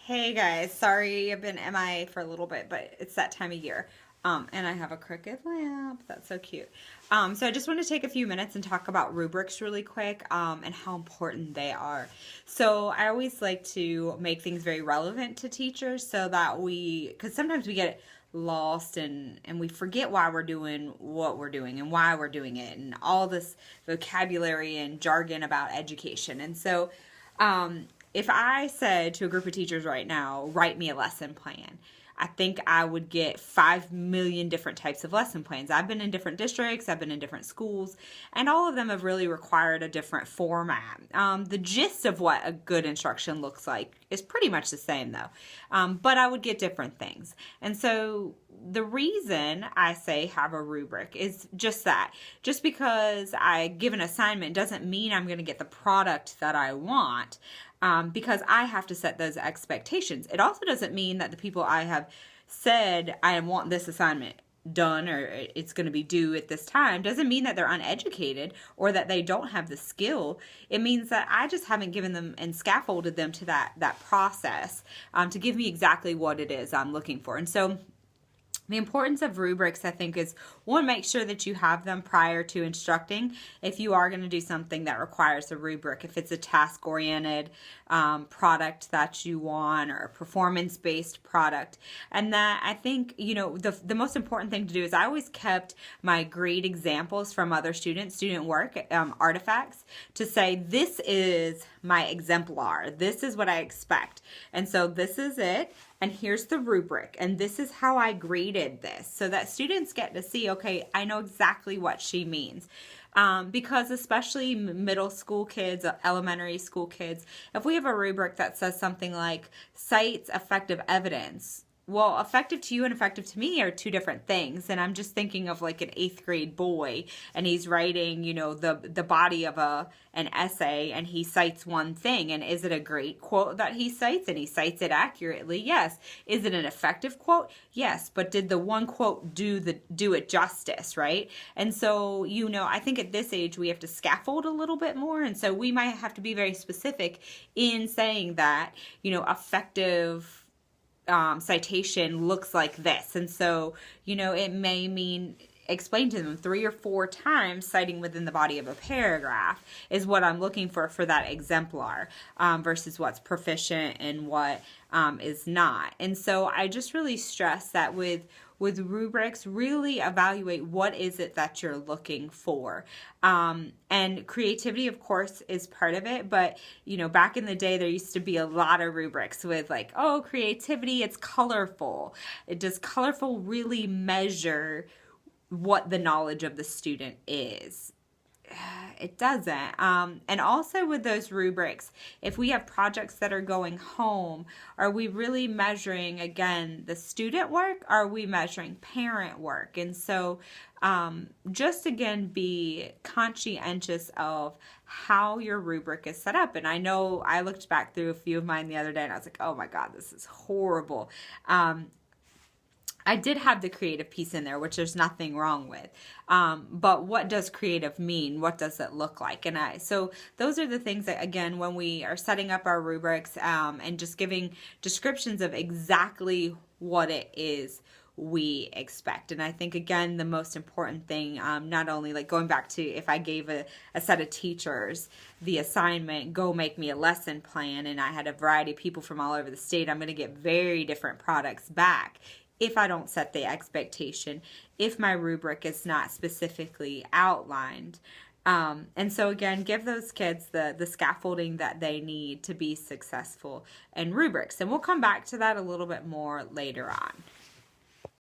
Hey guys, sorry I've been MIA for a little bit, but it's that time of year. And I have a crooked lamp. That's so cute. So I just want to take a few minutes and talk about rubrics really quick, and how important they are. So I always like to make things very relevant to teachers so that because sometimes we get lost and we forget why we're doing what we're doing and why we're doing it and all this vocabulary and jargon about education. And so if I said to a group of teachers right now, write me a lesson plan, I think I would get 5 million different types of lesson plans. I've been in different districts, I've been in different schools, and all of them have really required a different format. The gist of what a good instruction looks like is pretty much the same though, but I would get different things. And so the reason I say have a rubric is just that. Just because I give an assignment doesn't mean I'm going to get the product that I want. Because I have to set those expectations. It also doesn't mean that the people I have said I want this assignment done or it's going to be due at this time doesn't mean that they're uneducated or that they don't have the skill. It means that I just haven't given them and scaffolded them to that process to give me exactly what it is I'm looking for. And so the importance of rubrics, I think, is one, make sure that you have them prior to instructing. If you are going to do something that requires a rubric, if it's a task-oriented product that you want or a performance-based product. And that, I think, the most important thing to do is I always kept my great examples from other student work, artifacts, to say, this is my exemplar. This is what I expect. And so this is it. And here's the rubric, and this is how I graded this, so that students get to see, okay, I know exactly what she means. Because especially middle school kids, elementary school kids, if we have a rubric that says something like cites effective evidence, well, effective to you and effective to me are two different things. And I'm just thinking of like an 8th grade boy, and he's writing, the body of an essay, and he cites one thing. And is it a great quote that he cites? And he cites it accurately? Yes. Is it an effective quote? Yes. But did the one quote do it justice, right? And so, I think at this age we have to scaffold a little bit more. And so we might have to be very specific in saying that, effective citation looks like this. And so, it may mean explain to them 3 or 4 times citing within the body of a paragraph is what I'm looking for that exemplar, versus what's proficient and what is not. And so I just really stress that with rubrics, really evaluate what is it that you're looking for. And creativity, of course, is part of it. But, back in the day, there used to be a lot of rubrics with like, oh, creativity, it's colorful. Does colorful really measure what the knowledge of the student is? It doesn't. And also with those rubrics, if we have projects that are going home, are we really measuring, again, the student work? Or are we measuring parent work? And so just, again, be conscientious of how your rubric is set up. And I know I looked back through a few of mine the other day and I was like, oh my God, this is horrible. I did have the creative piece in there, which there's nothing wrong with. But what does creative mean? What does it look like? So those are the things that, again, when we are setting up our rubrics and just giving descriptions of exactly what it is we expect. And I think, again, the most important thing, not only like going back to if I gave a set of teachers the assignment, go make me a lesson plan, and I had a variety of people from all over the state, I'm going to get very different products back if I don't set the expectation, if my rubric is not specifically outlined. And so, again, give those kids the scaffolding that they need to be successful in rubrics. And we'll come back to that a little bit more later on.